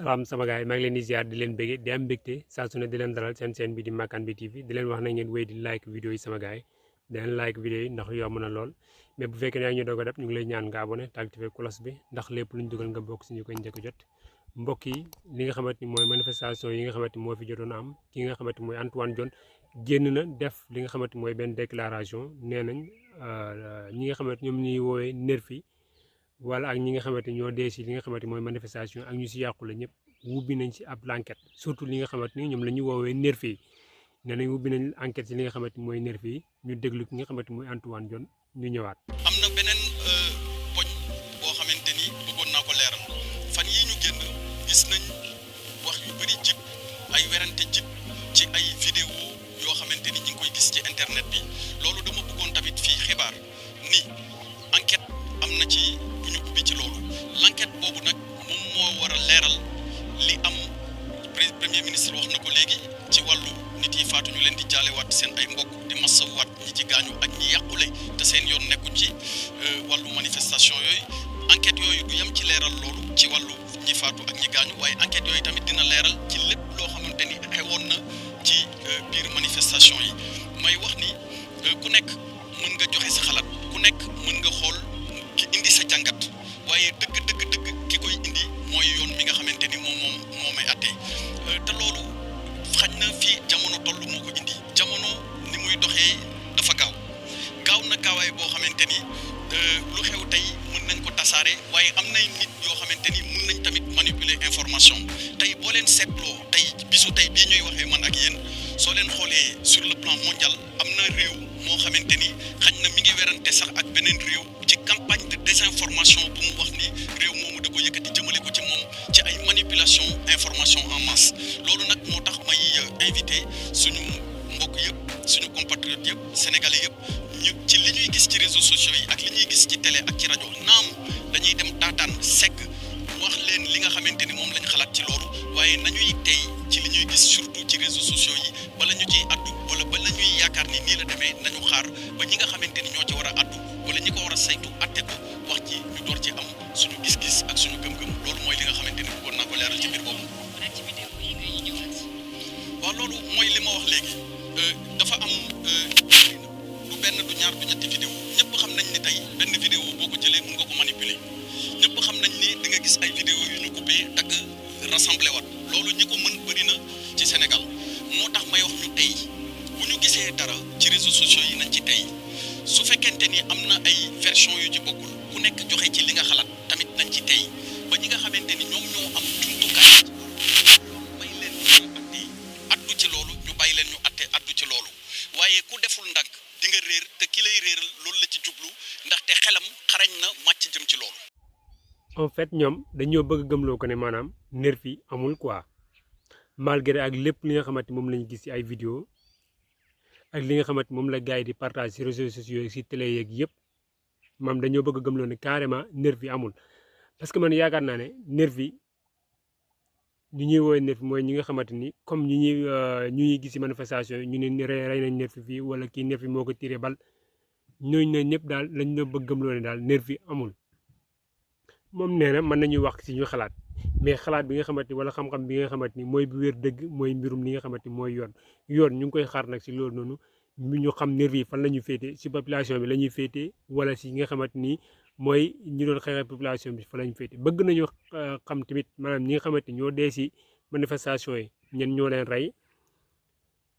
salaam sama gars yi maa ngi leen di ziar di leen bége di am mbégte saa su ne di leen dalal seen chaîne bi di Makane bi TV di leen wax na ngeen wéy di like vidéo yi sama gars yi di leen like vidéo yi ndax yomb na lool mais bu fekkee ne yaa ngi ñu doog a def ñu ngi lay ñaan nga abonné te activé cloche bi ndax lépp luñ dugal nga bokk si ñu koy njëkk a jot mbokk yi li nga xamante ni mooy manifestation yi nga xamante ni moo fi jotoon a am ki nga xamante ni mooy Antoine Diome génn na def li nga xamante ni mooy benn déclaration nee nañ ñi nga xamante ñoom ñuy woowee nervi wala ak ñi nga xamante ñoo dee si li nga xamante mooy manifestation ak ñu si yàqule ñëpp wubbi nañ si ab enquête surtout li nga xamante ni ñoom la ñuy woowee nervi yi nee nañ wubbi nañ enquête si li nga xamante ni mooy nervi yi ñu déglu ki nga xamante mooy Antoine Diome ñu ñëwaat. am na beneen poñ boo xamante ni bëggoon naa ko leeral fan yii ñu génn gis nañ wax yu bëri jib ay werante jib ci ay vidéo yoo xamante ni ñi ngi koy gis ci internet bi loolu dama bëggoon tamit fii xibaar ni enquête am na ci bu ñu ubbi ci loolu l'enquête boobu nag moom moo war a leeral li am premier ministre wax na ko léegi ci wàllu nit yi faatu ñu leen di jaalewaat seen ay mbokk di masawaat ñi ci gaañu ak ñi yàqule te seen yoon nekku ci wàllu manifestation yooyu enquête yooyu du yem ci leeral loolu ci wàllu ñi faatu ak ñi gaañu waaye enquête yooyu tamit dina leeral ci lépp loo xamante ni xewoon na ci biir manifestation yi may wax ni ku nekk mën nga joxe sa xalaat ku nekk mën nga xool ki indi sa jàngat waaye dëgg ki koy indi mooy yoon mi nga xamante ni moo may attee te loolu xañ na fii jamono toll moo ko indi jamono ni muy doxee dafa gaaw na gaawaay boo xamante ni lu xew tey mën nañ ko tasaare waaye am nay nit yoo xamante ni mën nañ tamit manipuler information tey boo leen seetloo tey bisu tey bii ñuy waxee man ak yéen soo leen xoolee sur le plan mondial am na réew moo xamante ni xañ na mi ngi werante sax ak beneen réew ci campagne de désinformation bu mu wax ni réew moomu da ko yëkkati jëmale ko ci moom ci ay manipulation information en masse loolu nag moo tax may invité suñu mbokk yëpp suñu compatriotes yëpp sénégalais yëpp ñu ci li ñuy gis ci réseaux sociaux yi ak li ñuy gis ci télé ak ci rajo naam dañuy dem taataan segg wax leen li nga xamante ni moom lañ xalaat ci loolu waaye nañuy tey ci li ñuy gis surtout ci réseaux sociaux yi bala ñu ciy addu wala bala ñuy yaakaar ni nii la demee nañu xaar ba ñi nga xamante ni ñoo ci war a addu wala ñi ko war a saytu atte ko wax ci ñu door ci am suñu gis-gis ak suñu gëm-gëm loolu mooy li nga xamante ni bëggoon naa ko leeral ci biir boobu. waaw loolu mooy li ma wax léegi dafa am du benn du ñaar du ñetti vidéo ñëpp xam nañ ni tey benn vidéo boo ko jëlee mun nga ko manipuler ñëpp xam nañ ni di nga gis ay vidéo yu ñu coupé dagg rassemblé wat loolu ñi ko mën bëri na ci Sénégal moo tax may wax ñu tey bu ñu gisee dara ci réseaux sociaux yi nañ ci tey su fekkente ni am na ay version yu ci bokkul ku nekk joxe ci li nga xalaat tamit nañ ci tey ba ñi nga xamante ni ñoom ñoo am jumtukaay may leen ñu atte addu ci loolu ñu bàyyi leen ñu atte addu ci loolu waaye ku deful ndànk di nga réer te ki lay réeral loolu la ci jublu ndaxte xelam xarañ na màcc jëm ci loolu. en fait ñoom dañoo bëgg gëmloo ko ne maanaam nervi amul quoi malgré ak lépp li nga xamante moom lañu gis ci ay vidéo ak li nga xamante moom la gars yi di partage ci réseaux sociaux yi ci télé yeeg yëpp maam dañoo bëgg gëmloo ne carrément nervi amul parce que man yaakaar naa ne nervi ñu ñuy woowee nervi mooy ñi nga xamante ni comme ñu ñuy gis ci manifestation yi ñu ne rey nañ nervi fii wala kii nervi moo ko tiré bal ñooñu ne ñëpp daal lañ la bëgg gëmloo ne daal nervi amul moom nee na mën nañuy wax ci ñu xalaat mais xalaat bi nga xamante ni wala xam-xam bi nga xamante ni mooy bu wér dëgg mooy mbirum li nga xamante ni mooy yoon ñu ngi koy xaar nag ci loolu noonu ñu xam nervi yi fan la ñuy féetee ci population bi la ñuy féetee wala ci nga xamante ni mooy ñi doon xeexal population bi fa la ñu féetee bëgg nañu xam tamit maanaam ñi nga xamante ni ñoo dee ci manifestation yi ñen ñoo leen rey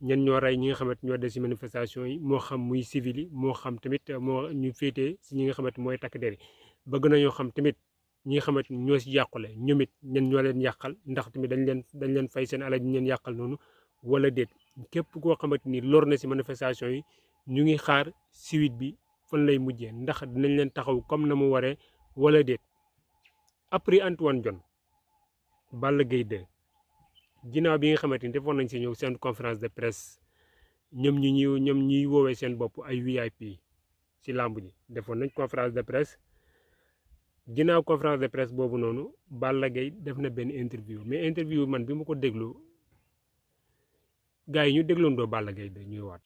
ñen ñoo rey ñi nga xamante ñoo dee ci manifestation yi moo xam muy civil yi moo xam tamit moo ñu féetee ci ñi nga xamante mooy takk der yi bëgg nañoo xam tamit ñi nga xamante ni ñoo ci yàqule ñoom it ñen ñoo leen yàqal ndax tamit dañ leen fay seen alal ñu leen yàqal noonu wala déet képp koo xamante ni lor na ci manifestation yi ñu ngi xaar suite bi fan lay mujjee ndax dinañ leen taxaw comme na mu waree wala déet. après Antoine Diome Balla Gaye 2 ginnaaw bi nga xamante ni defoon nañ ci ñëw seen conférence de presse ñoom ñuy woowee seen bopp ay VIP ci làmb ji defoon nañ conférence de presse. ginnaaw conférence de presse boobu noonu Balla Gaye def na benn interview mais interview man bi ma ko déglu gars yi ñu dégloondoo Balla Gaye ñuy waat.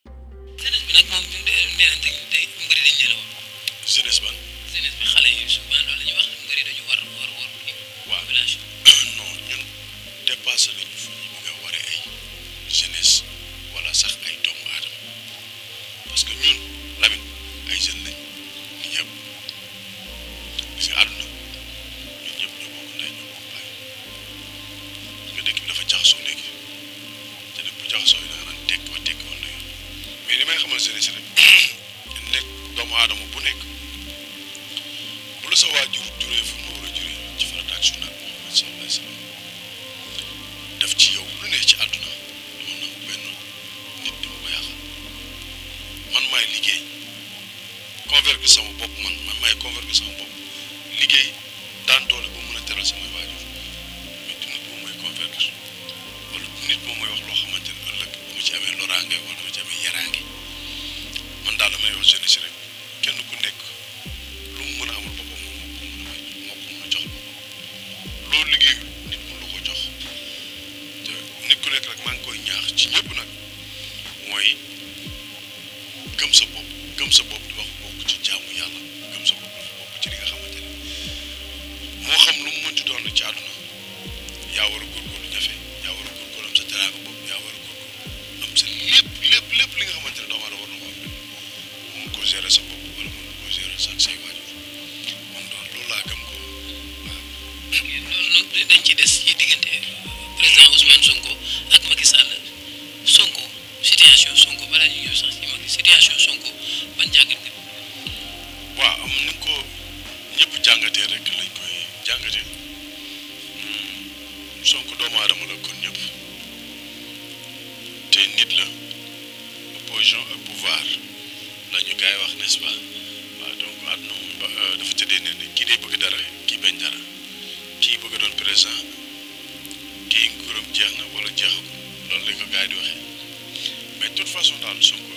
jeunesse bi nag moom nee nañ tey mbëri dañ leen a war. jeunesse ban. jeunesse bi xale yi souvent loolu la ñuy wax mbëri dañu war population. non ñun convaincre sama bopp liggéey daan doole ba mën a teral samay waajur mais du nit moom mooy convaincre wala du nit moom mooy wax loo xamante ne ëllëg dama ci amee loraange wala dama ci amee yaraange man daal damay wax jeunesse rek kenn ku nekk lu mu mën a amal boppam moom moo ko mën a may moo ko mën a jox boppam loolu liggéey nit mën la ko jox te nit ku nekk rek maa ngi koy ñaax ci ñëpp nag mooy gëm sa bopp di wax bokk ci jaamu yàlla gëm sa bopp dafa bokk ci li nga xamante ne moo xam lu mu mënti doon ci àdduna yaa war a góorgóorlu jafe yaa war a góorgóorlu am sa teraanga bopp yaa war a góorgóorlu am sa lépp li nga xamante ne doomu aadama war na ko am mun ko gérer sa bopp wala mun ko gérer sa say waajur man doon loolu laa gëm ko waaw. loolu nag dañ ci des ci diggante président Ousmane Sonko ak Macky Sall Sonko situation Sonko balaa ñu ñëw sax ci Macky situation Sonko ban jàngat nga. waaw am ni ko ñëpp jàngatee rek lañ koy jàngatee Sonko doomu aadama la kon ñëpp te nit la opposition ak pouvoir la ñu koy wax n'est-ce pas waaw donc àdduna moom dafa tëddee ne kii day bëgg dara kii bañ dara kii bëgg doon président kii nguuram jeex na wala jeexagul loolu lañ ko gars yi di waxee mais de toute façon daal Sonko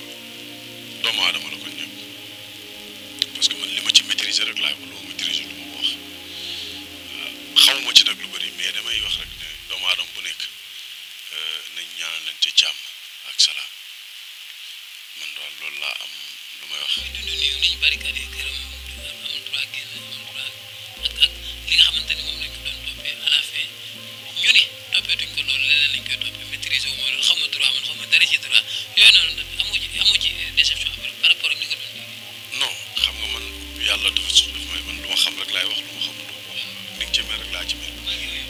doomu aadama la kon ñëpp parce que man li ma ci maîtriser rek laay wax lu ma maîtriser lu ma ko wax xawma ci nag lu bëri mais damay wax rek ne doomu aadama bu nekk nañ ñaanal leen ci jàmm ak salaam man daal loolu laa am lu may wax. muy dund nii nañu barricade këram am droit génn am droit ak li nga xamante ni moom lañ ko doon toppee à la fin ñu ni toppee duñ ko loolu leneen lañ koy toppee maîtriser wu ma loolu xaw ma droit man xaw ma dara ci droit yooyu noonu amoo ci déception par rapport ak ni nga doon dégg. non xam nga man yàlla dafa may man lu ma xam rek laay wax lu ma xam du ko wax ni nga ci mel rek laa ci mel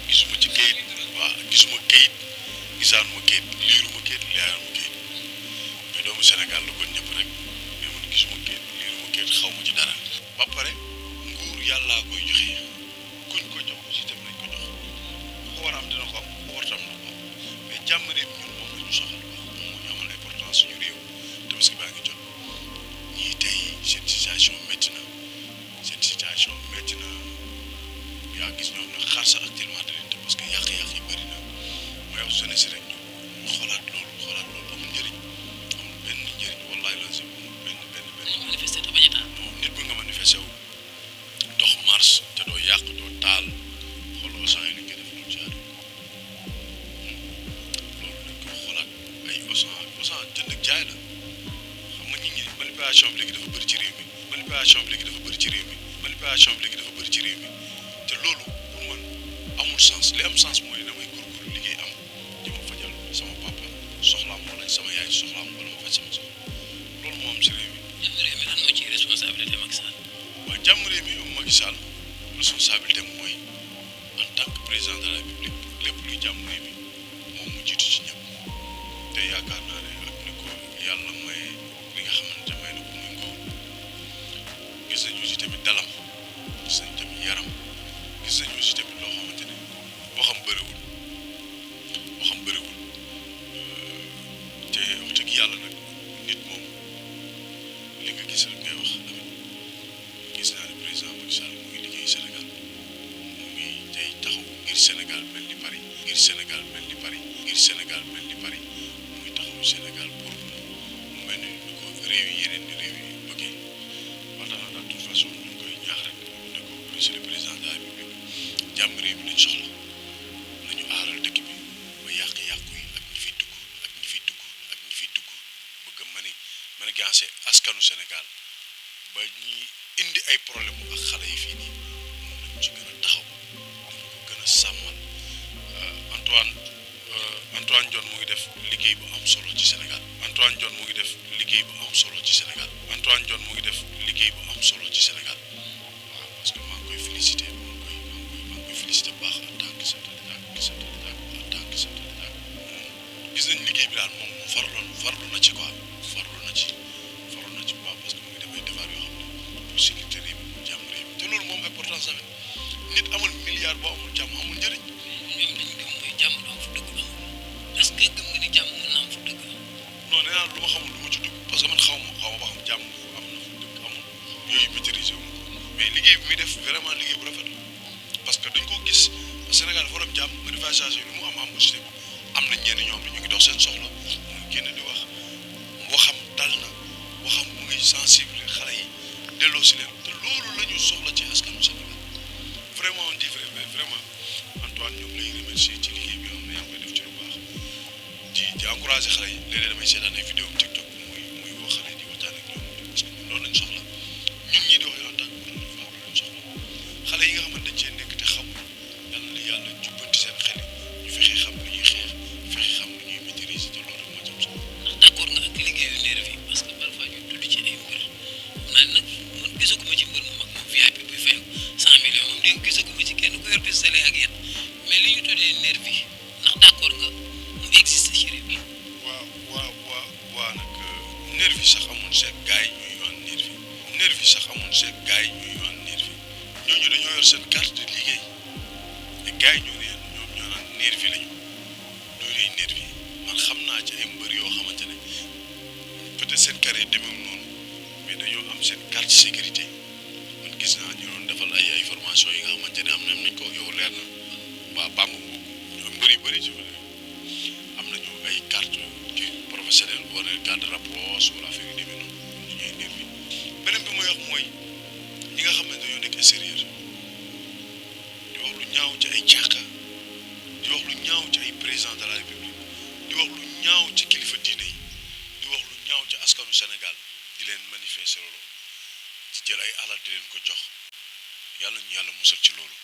gisuma ci kayit waaw gisuma kayit gisaanuma kayit liiruma kayit leeruma kayit mais doomu Sénégal la kon ñëpp rek mais man gisuma kayit liiruma kayit xaw ma ci dara ba pare nguur yàllaa koy joxe kuñ ko jox aussi tam nañ ko jox ku ko war a am dina ko am ku ko war tam na ko am mais jàmm réew ñun moom la ñu soxal wax moom moo ñu amal importance suñu réew tabaski baa ngi jot ñii tey seen situation métti na yaa gis ñoom nag xaar sax actuellement da leen te parce que yàq-yàq yi bëri na mooy wax jeunesse rek ñu xoolaat loolu amul njëriñ amul benn njëriñ wallaay la si benn. manifester te bañ a taal. non nit bu nga manifesté wu dox marche te doo yàq doo taal xooloo saa yi nañ koy def loolu jaar loolu dañ ko xoolaat ay Auchan jënd ak jaay la xam nga nit ñi manipulation bi léegi dafa bëri ci réew mi manipulation bi léegi dafa bëri ci réew mi te loolu pour man amul sens li am sens mooy damay góorgóorlu liggéey am di ma fajal sama papa soxlaam wala sama yaay soxlaam wala ma faj sama soxla loolu moo am si réew mi. jàmm réew mi lan moo ci responsabilité Macky Sall. waaw jàmm réew mi Macky Sall responsabilité mooy en tant que président de la République lépp luy jàmm réew mi moom mu jiitu ci ñëpp te yaakaar naa ne ak ni ko yàlla may li nga xamante may na ko muy ngóor gis nañu aussi tamit dalam gis nañu tamit yaram gis nañu aussi tamit loo xamante ne waxam bëriwul te wax dëgg yàlla nag nit moom li nga gis rek ngay wax tamit gis naa ne président Macky Sall mu ngi liggéey Sénégal mu ngi tey taxaw ngir Sénégal mel ni Paris mu ngi taxaw Sénégal pour mu mel ni ko réew yi yeneen ni réew yi bëggee wax dana daal de toute façon ñu ngi koy ñaax rek ne ko monsieur le président de la République jàmm réew mi lañ soxla nañu aaral dëkk bi ba yàq-yàqu yi ak ñi fiy dugg bëgg a mën a gancé askanu Sénégal ba ñi indi ay problème ak xale yi fii nii moom lañu ci gën a taxaw dañu ko gën a sàmmal Antoine Diome mu ngi def liggéey bu am solo ci Sénégal waaw parce que maa ngi koy félicité bu baax en tant que chef de l'État gis nañ liggéey bi daal moom farlu na ci quoi farlu na ci bu baax parce que mu ngi def ay devoir yoo xam ne pour sécurité réew mi pour jàmm réew mi te loolu moom importance tamit nit amul milliard boo amul jàmm amul njëriñ. ñoom dañu gëm mooy jàmm du am fu dëgg amul est-ce que gëm nga ni jàmm mën na am fu dëgg. non nee naa lu ma xamul lu ma ci dugg parce que man xaw ma ba xam jàmm am na fu dëgg amul yooyu maîtriser wu ma ko mais liggéey bi muy def vraiment liggéey bu rafet la parce que dañ ko gis Sénégal dafa am jàmm manifestation yi lu mu am aussi am na ñenn ñoom ñu ngi dox seen soxla mu ngi génn di waxam dal na waxam mu ngi sensible xale yi delloo si leen te loolu la ñu soxla ci askanu Sénégal vraiment on dit vraiment Antoine ñu ngi lay remercier ci liggéey bi nga xam ne yaa ngi koy def ci lu baax di encourager xale yi léeg-léeg damay seetaan ay vidéo TikTok muy wax xale yi di waxtaan ak ñoom parce que loolu lañ soxla ñun ñii di wax en tant que loolu lañ soxla xale yi nga xamante dañ cee nekk te xamul yàlla na yàlla jubbanti seen xel ñu fexe xam lu ñuy xeex fexe xam lu ñuy maîtriser te loolu moo jëm solo. ndax d'accord nga ak liggéeyu nervi yi parce que parfois ñu tudd ci ay mbër xam naa nag man gisaguma ci mbër mu mag moom VIP buy fay 100 millions moom dégg gisaguma ci kenn ku yor pistolet ak yéen mais li ñu tuddee nervi yi ndax d'accord nga mu existe ci réew mi. waaw nag nervi sax amoon seet gars yi ñuy wax nervi sax amoon seet gars yi ñuy wax nervi ñooñu dañoo yor seen carte de liggéey te gars yi ñoom ñoo naan nervi lañu loolu yi nervi man xam naa ci ay mbër yoo xamante ne peut-être seen carrière demeewul noonu mais dañoo am seen carte sécurité man gis naa ñu doon defal ay formation yi nga xamante ne am nañ ko yow leer na waa Bamba ñoom mbër yu bëri ci am nañu ay carte professionnelle wala carte rapproche wala affaire yu demee noonu ñooy nervi beneen bi mooy wax mooy ñi nga xam ne dañoo nekk extérieur di wax lu ñaaw ci ay càkka di wax lu ñaaw ci ay président de la république di wax lu ñaaw ci kilifa diine yi di wax lu ñaaw ci askanu Sénégal di leen manifester loolu di jël ay alal di leen ko jox yàlla ñu yàlla musal ci loolu